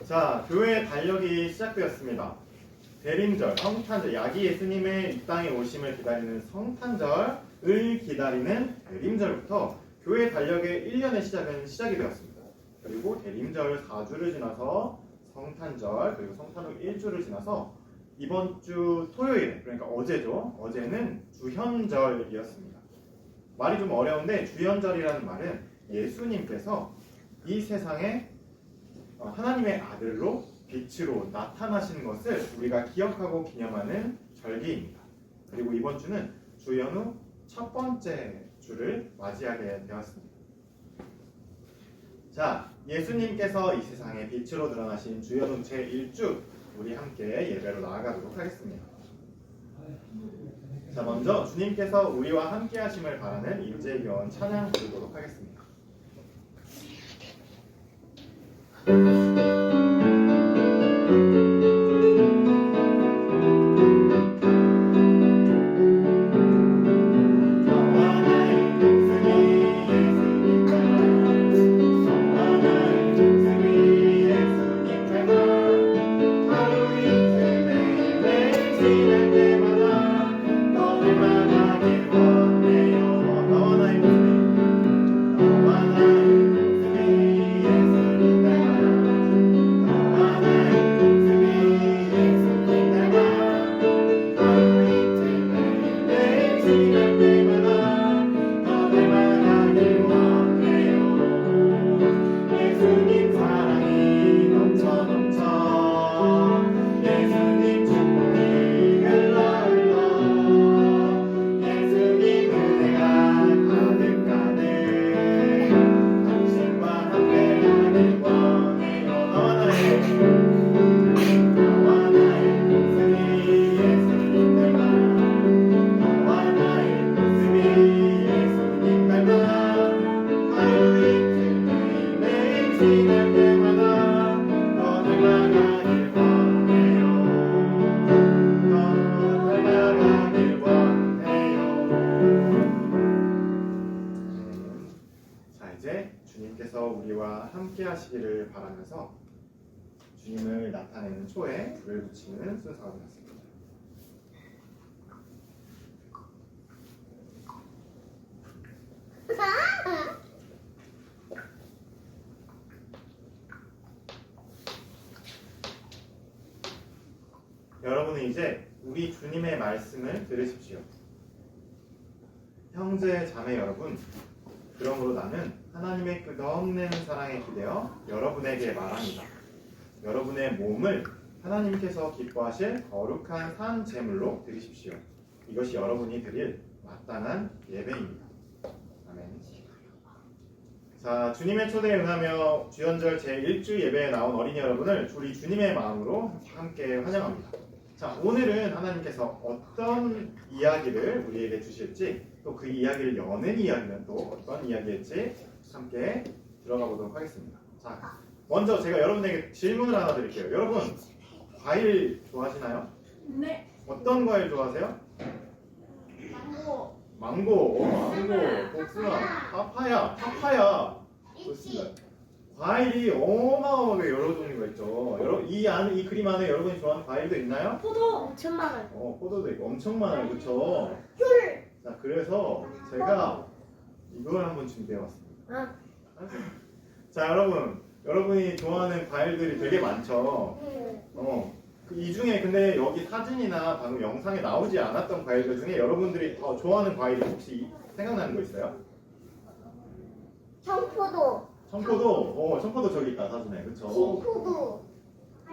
자, 교회 달력이 시작되었습니다. 대림절, 성탄절, 야기 예수님의 이 땅에 오심을 기다리는 성탄절을 기다리는 대림절부터 교회 달력의 1년의 시작은 시작이 되었습니다. 그리고 대림절 4주를 지나서 성탄절, 그리고 성탄절 1주를 지나서 이번 주 토요일, 그러니까 어제죠. 어제는 주현절이었습니다. 말이 좀 어려운데 주현절이라는 말은 예수님께서 이 세상에 하나님의 아들로 빛으로 나타나신 것을 우리가 기억하고 기념하는 절기입니다. 그리고 이번 주는 주연후 첫 번째 주를 맞이하게 되었습니다. 자, 예수님께서 이 세상에 빛으로 드러나신 주연후 제1주 우리 함께 예배로 나아가도록 하겠습니다. 자, 먼저 주님께서 우리와 함께 하심을 바라는 임재교원 찬양 부르도록 하겠습니다. 주님께서 우리와 함께 하시기를 바라면서 주님을 나타내는 초에 불을 붙이는 순서가 되었습니다. 여러분은 이제 우리 주님의 말씀을 들으십시오. 형제 자매 여러분, 그러므로 나는 하나님의 끝없는 사랑에 기대어 여러분에게 말합니다. 여러분의 몸을 하나님께서 기뻐하실 거룩한 산 제물로 드리십시오. 이것이 여러분이 드릴 마땅한 예배입니다. 아멘. 자, 주님의 초대에 응하며 주연절 제1주 예배에 나온 어린이 여러분을 우리 주님의 마음으로 함께 환영합니다. 자, 오늘은 하나님께서 어떤 이야기를 우리에게 주실지, 또 그 이야기를 여는 이야기는 또 어떤 이야기일지 함께 들어가 보도록 하겠습니다. 자, 먼저 제가 여러분에게 질문을 하나 드릴게요. 여러분, 과일 좋아하시나요? 네. 어떤 과일 좋아하세요? 망고, 복숭아, 파파야. 좋습니다. 과일이 어마어마하게 여러 종류가 있죠. 이 그림 안에 여러분이 좋아하는 과일도 있나요? 포도 엄청 많아요. 포도도 있고 엄청 많아요. 그렇죠? 자, 그래서 제가 이걸 한번 준비해봤습니다. 자, 여러분이 좋아하는 과일들이 되게 많죠. 이 중에 근데 여기 사진이나 방금 영상에 나오지 않았던 과일들 중에 여러분들이 더 좋아하는 과일이 혹시 생각나는 거 있어요? 청포도. 청포도 저기 있다, 사진에. 그쵸? 김포도.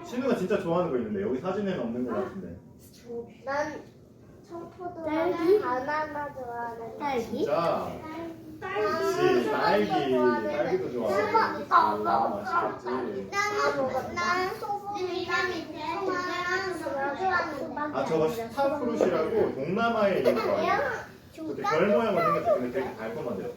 신우가 진짜 좋아하는 거 있는데 여기 사진에는 없는 거 같은데. 난 청포도. 딸기? 바나나 좋아하는. 딸기? 진짜? 그치, 딸기도 좋아. 맛있겠지. 난 소금이랑 아, 저거 스타프루시라고 동남아에 있는 거예요. 그때 별 모양으로 생겼지. 근데 되게 달콤한데요.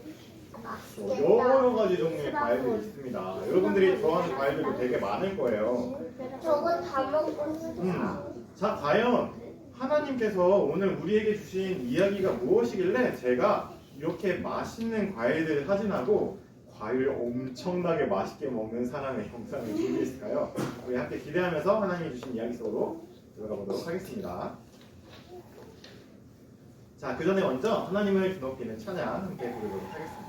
여러 가지 종류의 과일들이 있습니다. 여러분들이 좋아하는 과일들도 되게 많을 거예요. 저거 다 먹고 싶어. 자, 과연 하나님께서 오늘 우리에게 주신 이야기가 무엇이길래 제가 이렇게 맛있는 과일들 사진하고 과일 엄청나게 맛있게 먹는 사람의 영상을 준비했을까요? 우리 함께 기대하면서 하나님이 주신 이야기 속으로 들어가 보도록 하겠습니다. 자, 그 전에 먼저 하나님을 드높이는 찬양 함께 부르도록 하겠습니다.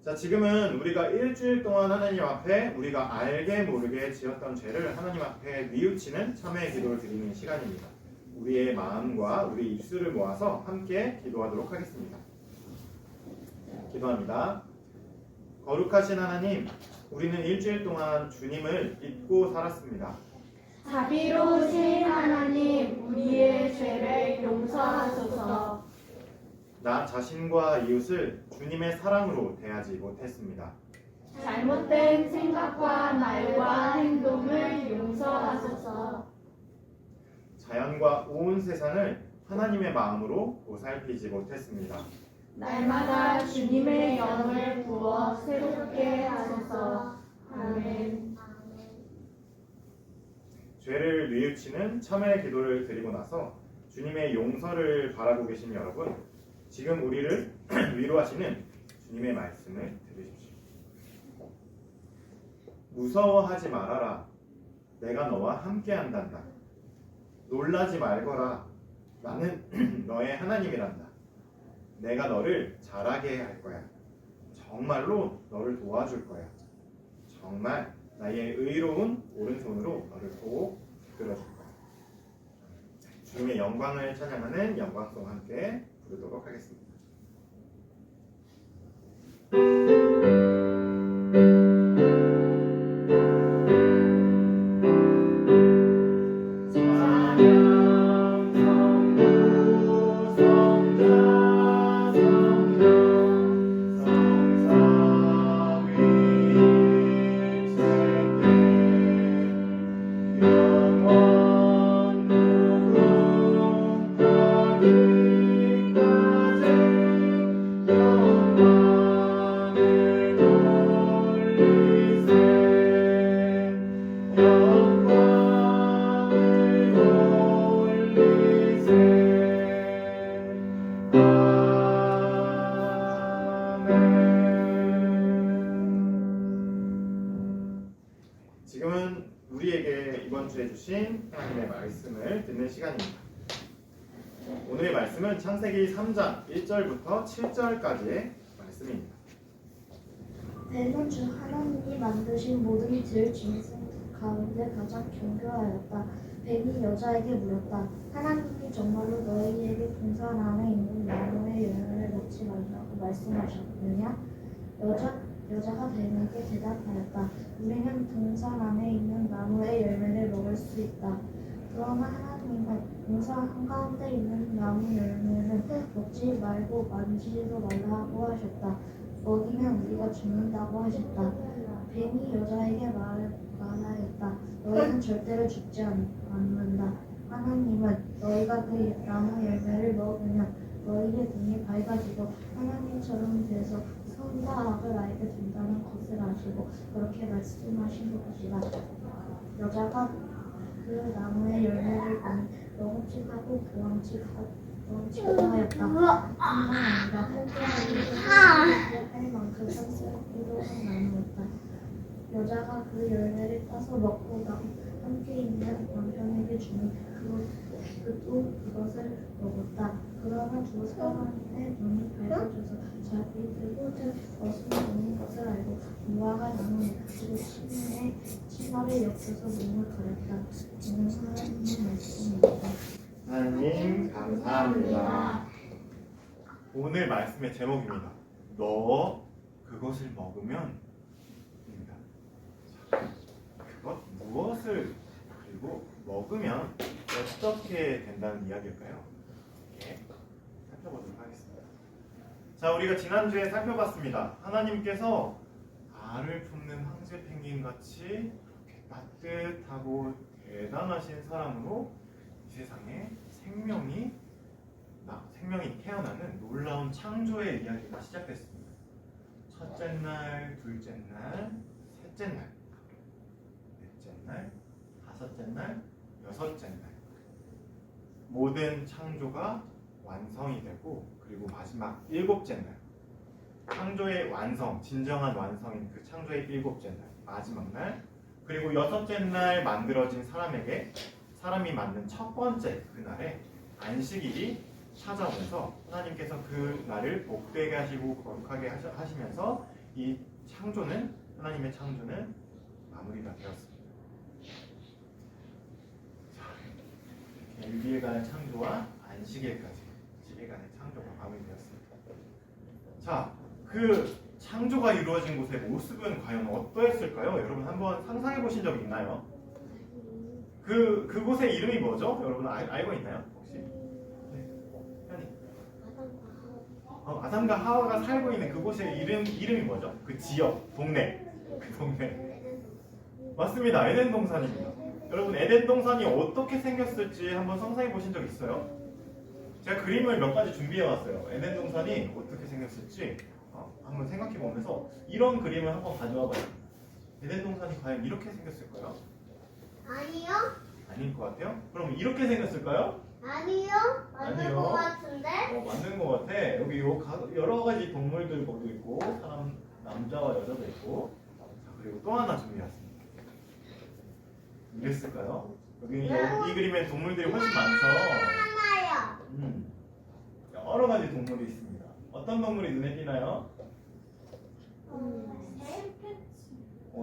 자, 지금은 우리가 일주일 동안 하나님 앞에 우리가 알게 모르게 지었던 죄를 하나님 앞에 뉘우치는 참회의 기도를 드리는 시간입니다. 우리의 마음과 우리 입술을 모아서 함께 기도하도록 하겠습니다. 기도합니다. 거룩하신 하나님, 우리는 일주일 동안 주님을 잊고 살았습니다. 자비로우신 하나님, 우리의 죄를 용서하소서. 나 자신과 이웃을 주님의 사랑으로 대하지 못했습니다. 잘못된 생각과 말과 행동을 용서하소서. 자연과 온 세상을 하나님의 마음으로 보살피지 못했습니다. 날마다 주님의 영을 부어 새롭게 하소서. 아멘. 죄를 뉘우치는 참회의 기도를 드리고 나서 주님의 용서를 바라고 계신 여러분, 지금 우리를 위로하시는 주님의 말씀을 들으십시오. 무서워하지 말아라. 내가 너와 함께한단다. 놀라지 말거라. 나는 너의 하나님이란다. 내가 너를 자라게 할 거야. 정말로 너를 도와줄 거야. 정말 나의 의로운 오른손으로 너를 꼭 이끌어줄 거야. 주님의 영광을 찬양하는 영광송 함께 부르도록 하겠습니다. 지금은 우리에게 이번 주에 주신 하나님의 말씀을 듣는 시간입니다. 오늘의 말씀은 창세기 3장 1절부터 7절까지의 말씀입니다. 뱀은 주 하나님이 만드신 모든 들 짐승 가운데 가장 견고하였다. 뱀이 여자에게 물었다. 하나님이 정말로 너희에게 동산 안에 있는 나무의 열매를 먹지 말라고 말씀하셨느냐? 여자가 뱀에게 대답하였다. 우리는 동산 안에 있는 나무의 열매를 먹을 수 있다. 그러나 하나님은 동산 한가운데 있는 나무 열매는 먹지 말고 만지지도 말라고 하셨다. 먹이면 우리가 죽는다고 하셨다. 뱀이 여자에게 말하였다. 너희는 절대로 죽지 않는다. 하나님은 너희가 그 나무 열매를 먹으면 너희의 눈이 밝아지고 하나님처럼 돼서 선과 악을 알게 된다는 것을 아시고 그렇게 말씀하신 것이다. 여자가 그 나무의 열매를 보니 너무찍하고 그왕찍하다 하였다. 뿐만 아니라 할 만큼 산수로 나누었다. 여자가 그 열매를 따서 먹고 함께 있는 남편에게 주니 그도 그것을 먹었다. 그러나 두 사람의 눈이 밝아져서 자기들 것은 먹는 것을 알고 노아가 나무에 가지고 치마를 엮어서 몸을 가렸다. 이는 하나님의 말씀입니다. 하나님 감사합니다. 오늘 말씀의 제목입니다. 너 그것을 먹으면 입니다. 그것 무엇을 그리고 먹으면 어떻게 된다는 이야기일까요? 이렇게 살펴보도록 하겠습니다. 자, 우리가 지난주에 살펴봤습니다. 하나님께서 알을 품는 황제 펭귄 같이 따뜻하고 대단하신 사람으로 이 세상에 생명이 태어나는 놀라운 창조의 이야기가 시작됐습니다. 첫째 날, 둘째 날, 셋째 날, 넷째 날, 다섯째 날, 여섯째 날 모든 창조가 완성이 되고 그리고 마지막 일곱째 날 창조의 완성, 진정한 완성인 그 창조의 일곱째 날 마지막 날 그리고 여섯째 날 만들어진 사람이 맞는 첫 번째 그날에 안식일이 찾아오면서 하나님께서 그 날을 복되게 하시고 거룩하게 하시면서 이 창조는 하나님의 창조는 마무리가 되었습니다. 자, 일일간의 창조와 안식일까지 10일간의 창조가 마무리되었습니다. 자, 그 창조가 이루어진 곳의 모습은 과연 어떠했을까요? 여러분 한번 상상해 보신 적 있나요? 그곳의 이름이 뭐죠? 여러분 알고 있나요? 혹시? 네. 현이. 아담과 하와가 살고 있는 그곳의 이름이 뭐죠? 그 지역, 동네. 그 동네. 맞습니다. 에덴 동산입니다. 여러분 에덴 동산이 어떻게 생겼을지 한번 상상해 보신 적 있어요? 제가 그림을 몇 가지 준비해 왔어요. 에덴 동산이 어떻게 생겼을지 한번 생각해 보면서 이런 그림을 한번 가져와 봐요. 에덴 동산이 과연 이렇게 생겼을까요? 아니요. 아닐 것 같아요? 그럼 이렇게 생겼을까요? 아니요. 맞는 아니요. 것 같은데. 맞는 것 같아. 여기 여러 가지 동물들 거기 있고 사람 남자와 여자도 있고 자, 그리고 또 하나 준비했습니다. 이랬을까요? 여기 이 그림에 동물들이 훨씬 많죠. 하나요. 여러 가지 동물이 있습니다. 어떤 동물이 눈에 띄나요?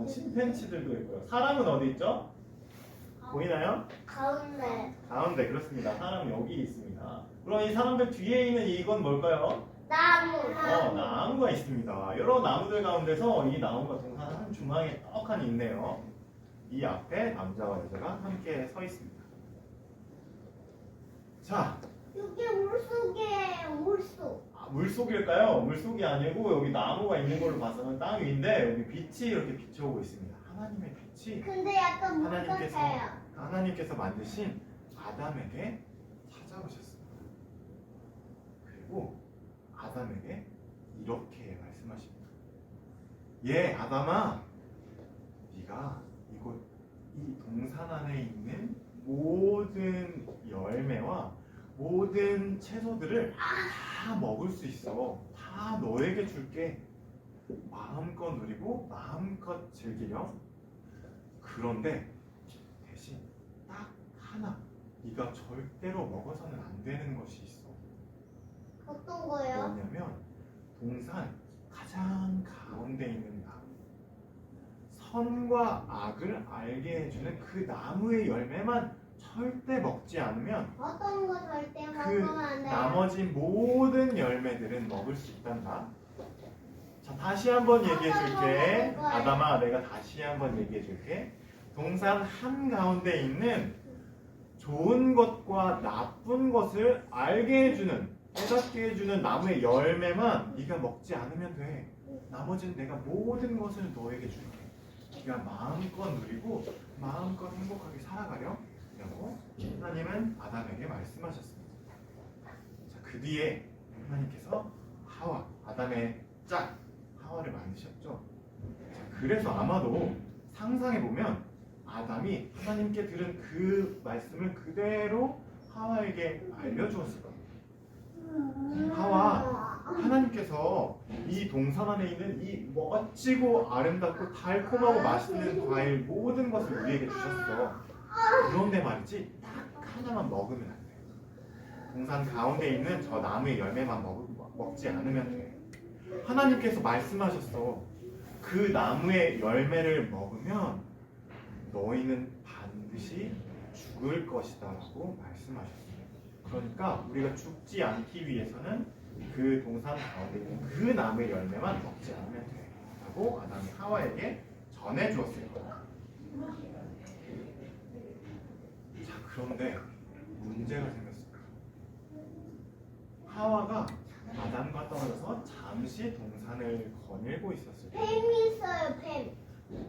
침팬치들도 있고요. 사람은 어디 있죠? 보이나요? 가운데. 가운데 그렇습니다. 사람 여기 있습니다. 그럼 이 사람들 뒤에 있는 이건 뭘까요? 나무. 나무가 있습니다. 여러 나무들 가운데서 이 나무가 동산 한 중앙에 떡하니 있네요. 이 앞에 남자와 여자가 함께 서 있습니다. 자, 이게 물속이에요. 물속. 물속일까요? 물속이 아니고 여기 나무가 있는 걸로 봐서는 땅 위인데 여기 빛이 이렇게 비춰오고 있습니다. 하나님의 빛이 근데 약간 물 같아요. 하나님께서 만드신 아담에게 찾아오셨습니다. 그리고 아담에게 이렇게 말씀하십니다. 아담아, 네가 이 동산 안에 있는 모든 열매와 모든 채소들을 다 먹을 수 있어. 다 너에게 줄게. 마음껏 누리고 마음껏 즐기렴. 그런데 대신 딱 하나 네가 절대로 먹어서는 안 되는 것이 있어. 어떤 거요? 뭐냐면 동산 가장 가운데 있는 나무, 선과 악을 알게 해주는 그 나무의 열매만 절대 먹지 않으면 어떤 거 절대 그 먹으면 안 돼요? 나머지 모든 열매들은 먹을 수 있단다. 자, 다시 한번 얘기해 줄게. 아담아, 내가 다시 한번 얘기해 줄게. 동산 한가운데 있는 좋은 것과 나쁜 것을 알게 해주는, 깨닫게 해주는 나무의 열매만 네가 먹지 않으면 돼. 나머지는 내가 모든 것을 너에게 줄게. 네가 마음껏 누리고 마음껏 행복하게 살아가렴. 라고 하나님은 아담에게 말씀하셨습니다. 자, 그 뒤에 하나님께서 아담의 짝 하와를 만드셨죠. 자, 그래서 아마도 상상해보면 아담이 하나님께 들은 그 말씀을 그대로 하와에게 알려주었을 겁니다. 하와, 하나님께서 이 동산 안에 있는 이 멋지고 아름답고 달콤하고 맛있는 과일 모든 것을 우리에게 주셨어. 그런데 말이지 딱 하나만 먹으면 안 돼. 동산 가운데 있는 저 나무의 열매만 먹지 않으면 돼. 하나님께서 말씀하셨어. 그 나무의 열매를 먹으면 너희는 반드시 죽을 것이다 라고 말씀하셨어요. 그러니까 우리가 죽지 않기 위해서는 그 동산 가운데 있는 그 나무의 열매만 먹지 않으면 돼 라고 아담이 하와에게 전해주었어요. 자, 그런데 문제가 생겼습니다. 하와가 아담과 떨어져서 잠시 동산을 거닐고 있었을 때 뱀이 있어요, 뱀.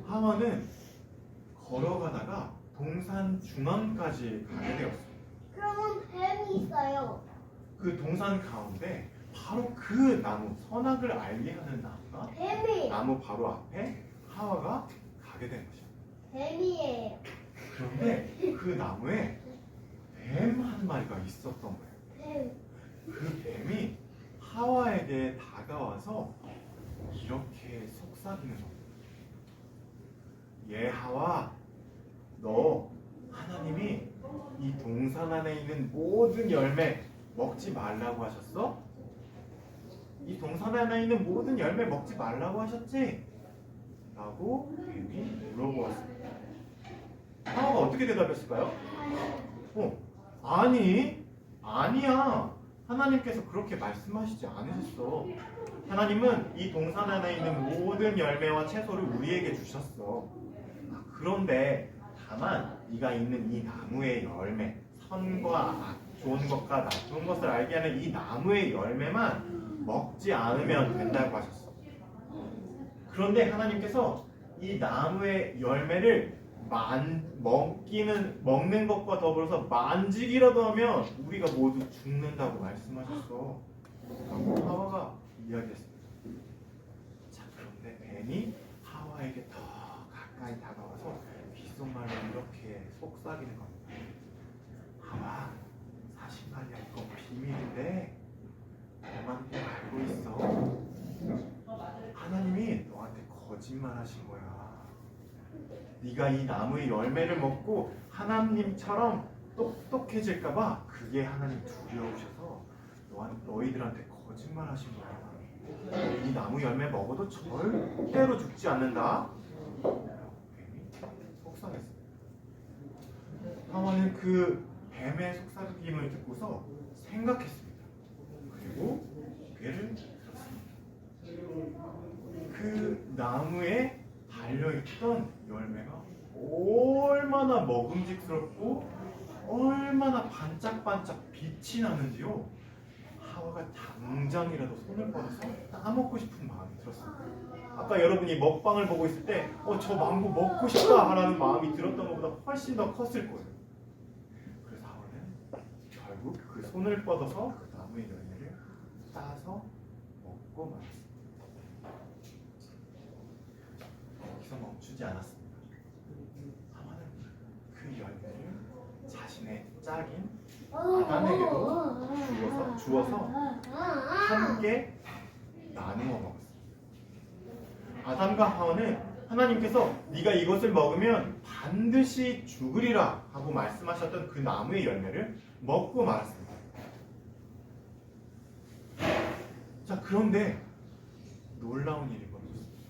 하와는 걸어가다가 동산 중앙까지 가게 되었어요. 그러면 뱀이 있어요. 그 동산 가운데 바로 그 나무, 선악을 알게 하는 나무가 뱀이. 나무 바로 앞에 하와가 가게 된 것이야. 뱀이에요. 그런데 그 나무에 뱀 한 마리가 있었던 거예요. 뱀. 그 뱀이 하와에게 다가와서 이렇게 속삭이는 겁니다. 예, 하와, 너 하나님이 이 동산 안에 있는 모든 열매 먹지 말라고 하셨어? 이 동산 안에 있는 모든 열매 먹지 말라고 하셨지? 라고 뱀이 물어보았습니다. 하와가 어떻게 대답했을까요? 아니야. 하나님께서 그렇게 말씀하시지 않으셨어. 하나님은 이 동산 안에 있는 모든 열매와 채소를 우리에게 주셨어. 그런데 다만 네가 있는 이 나무의 열매, 선과 좋은 것과 나쁜 것을 알게 하는 이 나무의 열매만 먹지 않으면 된다고 하셨어. 그런데 하나님께서 이 나무의 열매를 먹는 것과 더불어서 만지기라도 하면 우리가 모두 죽는다고 말씀하셨어. 라고 하와가 이야기했습니다. 자, 그런데 뱀이 하와에게 더 가까이 다가와서 귓속말로 이렇게 속삭이는 겁니다. 하와, 사실 말이야, 이거 비밀인데 너만 꼭 알고 있어. 하나님이 너한테 거짓말 하신 거야. 네가 이 나무의 열매를 먹고 하나님처럼 똑똑해질까봐 그게 하나님 두려우셔서 너희들한테 거짓말 하신 거야. 이 나무 열매 먹어도 절대로 죽지 않는다. 뱀이 속삭였습니다. 하와는 그 뱀의 속삭임을 듣고서 생각했습니다. 그리고 고개를 들었습니다. 그 나무에 달려있던 열매가 얼마나 먹음직스럽고 얼마나 반짝반짝 빛이 나는지요. 하와가 당장이라도 손을 뻗어서 따먹고 싶은 마음이 들었습니다. 아까 여러분이 먹방을 보고 있을 때 저 망고 먹고 싶다 라는 마음이 들었던 것보다 훨씬 더 컸을 거예요. 그래서 하와는 결국 그 손을 뻗어서 그 나무의 열매를 따서 먹고 말았습니다. 여기서 멈추지 않았습니다. 하와는 그 열매를 자신의 짝인 아담에게도 주어서 함께 나누어 먹었습니다. 아담과 하와는 하나님께서 네가 이것을 먹으면 반드시 죽으리라 하고 말씀하셨던 그 나무의 열매를 먹고 말았습니다. 자, 그런데 놀라운 일이 벌어졌습니다.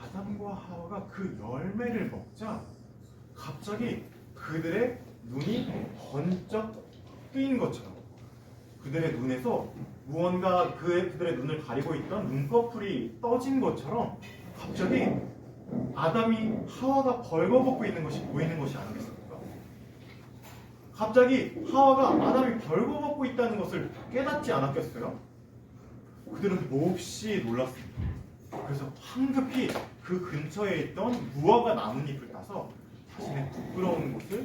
아담과 하와가 그 열매를 먹자 갑자기 그들의 눈이 번쩍 뜨인 것처럼 그들의 눈에서 무언가 그들의 눈을 가리고 있던 눈꺼풀이 떠진 것처럼 갑자기 아담이 하와가 벌거벗고 있는 것이 보이는 것이 아니겠습니까? 갑자기 하와가 아담이 벌거벗고 있다는 것을 깨닫지 않았겠어요? 그들은 몹시 놀랐습니다. 그래서 황급히 그 근처에 있던 무화과 나뭇잎을 따서 자신의 부끄러운 곳을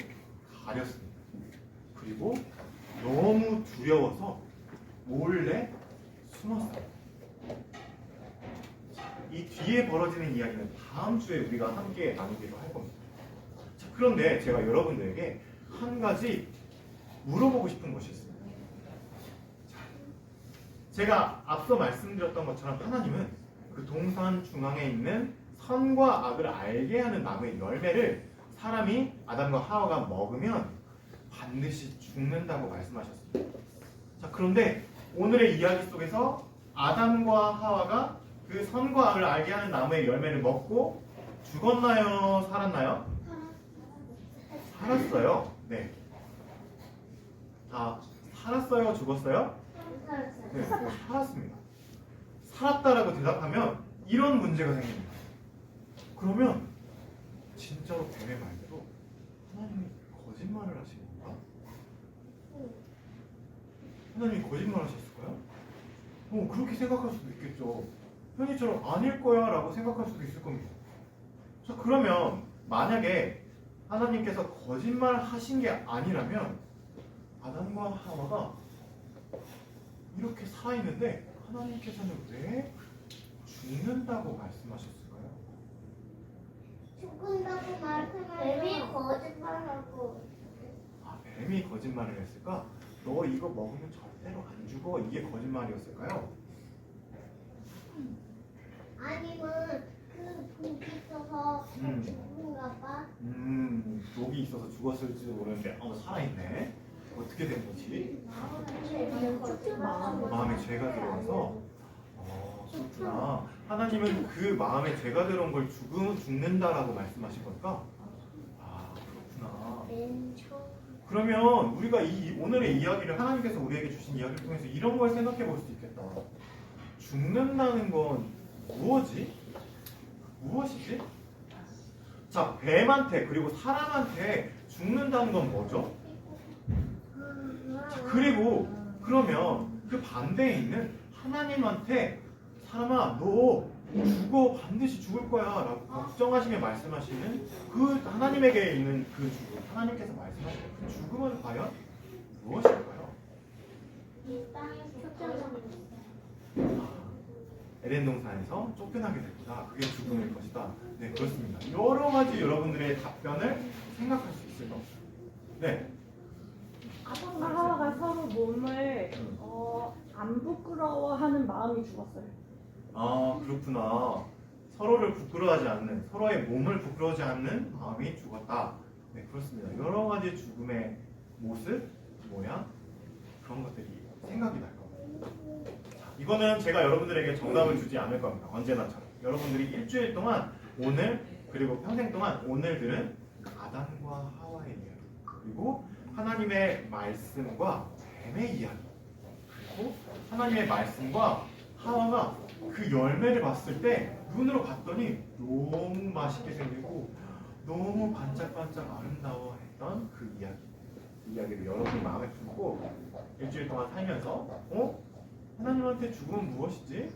가렸습니다. 그리고 너무 두려워서 몰래 숨었습니다. 이 뒤에 벌어지는 이야기는 다음 주에 우리가 함께 나누기로 할 겁니다. 자, 그런데 제가 여러분들에게 한 가지 물어보고 싶은 것이 있습니다. 자, 제가 앞서 말씀드렸던 것처럼 하나님은 그 동산 중앙에 있는 선과 악을 알게 하는 나무의 열매를 사람이 아담과 하와가 먹으면 반드시 죽는다고 말씀하셨습니다. 자, 그런데 오늘의 이야기 속에서 아담과 하와가 그 선과 악을 알게 하는 나무의 열매를 먹고 죽었나요? 살았나요? 살았어요. 네. 다 살았어요? 죽었어요? 네, 살았습니다. 살았다라고 대답하면 이런 문제가 생깁니다. 그러면 진짜로 뱀의 말대로 하나님이 거짓말을 하신 건가? 하나님이 거짓말 하셨을까요? 그렇게 생각할 수도 있겠죠. 현이처럼 아닐 거야 라고 생각할 수도 있을 겁니다. 자, 그러면 만약에 하나님께서 거짓말 하신 게 아니라면 아담과 하와가 이렇게 살아있는데 하나님께서는 왜 죽는다고 말씀하셨을까요? 죽는다고 말씀하죠. 뱀이 거짓말하고. 뱀이 거짓말을 했을까? 너 이거 먹으면 절대로 안 죽어. 이게 거짓말이었을까요? 아니면 그 독이 있어서 죽은가 봐. 독이 있어서 죽었을지도 모르는데 살아있네. 어떻게 된 거지? 마음에 죄가 들어와서 그렇구나. 하나님은 그 마음에 죄가 들어온 걸 죽는다라고 말씀하신 걸까? 그렇구나. 그러면 우리가 오늘의 이야기를 하나님께서 우리에게 주신 이야기를 통해서 이런 걸 생각해 볼 수 있겠다. 죽는다는 건 무엇이지? 자, 뱀한테 그리고 사람한테 죽는다는 건 뭐죠? 자, 그리고 그러면 그 반대에 있는 하나님한테 사람아 너 죽어 반드시 죽을 거야 라고 걱정하시며 말씀하시는 그 하나님에게 있는 그 죽음, 하나님께서 말씀하시는 그 죽음은 과연 무엇일까요? 에덴 동산에서 쫓겨나게 됐구나. 그게 죽음일 것이다. 네, 그렇습니다. 여러 가지 여러분들의 답변을 생각할 수 있을 겁니다. 네. 아담과 하와가 서로 몸을 안 부끄러워하는 마음이 죽었어요. 그렇구나. 서로를 부끄러워하지 않는, 서로의 몸을 부끄러워하지 않는 마음이 죽었다. 네, 그렇습니다. 여러 가지 죽음의 모습, 모양, 그런 것들이 생각이 날 겁니다. 이거는 제가 여러분들에게 정답을 주지 않을 겁니다. 언제나처럼. 여러분들이 일주일 동안 오늘, 그리고 평생 동안 오늘 들은 아담과 하와의 이야기, 그리고 하나님의 말씀과 뱀의 이야기, 그리고 하나님의 말씀과 하와가 그 열매를 봤을 때 눈으로 봤더니 너무 맛있게 생기고 너무 반짝반짝 아름다워했던 그 이야기, 그 이야기를 여러분이 마음에 품고 일주일 동안 살면서 하나님한테 죽음은 무엇이지?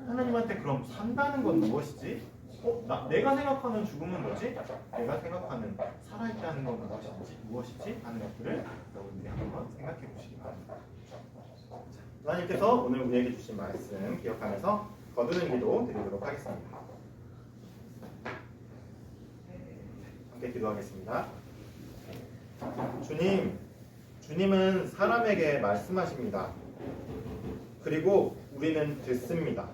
하나님한테 그럼 산다는 건 무엇이지? 내가 생각하는 죽음은 뭐지? 내가 생각하는 살아있다는 건 무엇이지? 하는 것들을 여러분들이 한번 생각해 보시기 바랍니다. 하나님께서 오늘 우리에게 주신 말씀 기억하면서 거두는 기도 드리도록 하겠습니다. 함께 기도하겠습니다. 주님은 사람에게 말씀하십니다. 그리고 우리는 듣습니다.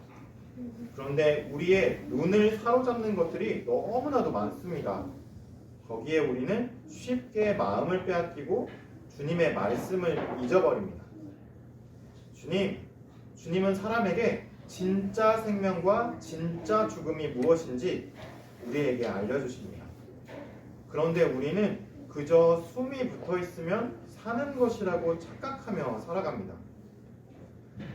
그런데 우리의 눈을 사로잡는 것들이 너무나도 많습니다. 거기에 우리는 쉽게 마음을 빼앗기고 주님의 말씀을 잊어버립니다. 주님은 사람에게 진짜 생명과 진짜 죽음이 무엇인지 우리에게 알려주십니다. 그런데 우리는 그저 숨이 붙어 있으면 사는 것이라고 착각하며 살아갑니다.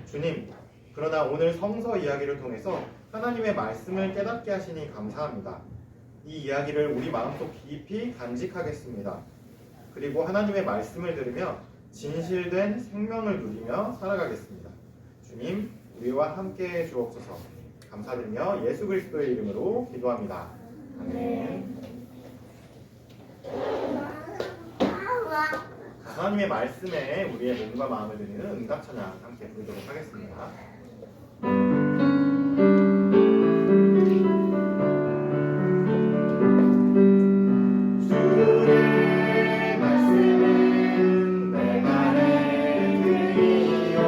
주님, 그러나 오늘 성서 이야기를 통해서 하나님의 말씀을 깨닫게 하시니 감사합니다. 이 이야기를 우리 마음속 깊이 간직하겠습니다. 그리고 하나님의 말씀을 들으며 진실된 생명을 누리며 살아가겠습니다. 주님, 우리와 함께 주옵소서. 감사드리며 예수 그리스도의 이름으로 기도합니다. 아멘. 하나님의 말씀에 우리의 몸과 마음을 드리는 응답 찬양 함께 부르도록 하겠습니다. 주의 말씀은 내 말을 들이요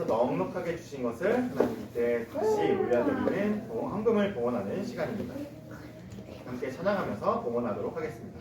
넉넉하게 주신 것을 하나님께 다시 올려드리는 헌금을 봉헌하는 시간입니다. 함께 찬양하면서 봉헌하도록 하겠습니다.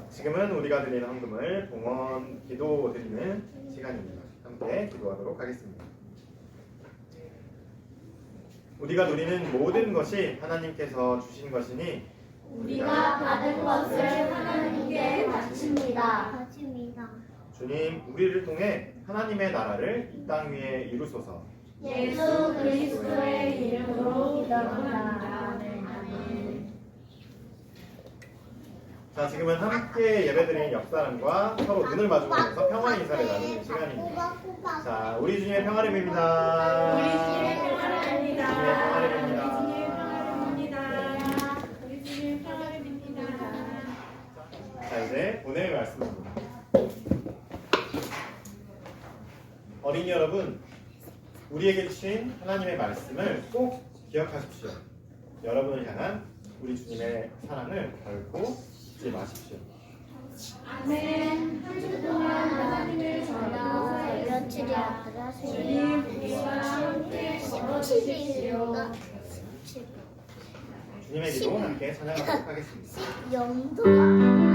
지금은 우리가 드리는 헌금을 봉헌 기도 드리는 시간입니다. 함께 기도하도록 하겠습니다. 우리가 누리는 모든 것이 하나님께서 주신 것이니 우리가 받은 것을 하나님께 바칩니다. 가집니다. 주님, 우리를 통해 하나님의 나라를 이 땅 위에 이루소서. 예수 그리스도의 이름으로 기도합니다. 자, 지금은 함께 예배드리는 옆사람과 서로 눈을 마주보면서 평화의 인사를 나누는 시간입니다. 꼬박꼬박. 자, 우리 주님의 평화를 빕니다. 우리 주님의 평화를 빕니다. 우리 주님의 평화를 빕니다. 우리 주님의 평화를 빕니다. 자, 이제 오늘의 말씀입니다. 어린이 여러분, 우리에게 주신 하나님의 말씀을 꼭 기억하십시오. 여러분을 향한 우리 주님의 사랑을 결코 잊지 마십시오. 아멘. 한 주 동안 하나님을 전하고 며칠이 아니라 주님 우리와 함께 걸어주십시오. 주님의 기도 함께 찬양하도록 하겠습니다. 10영도가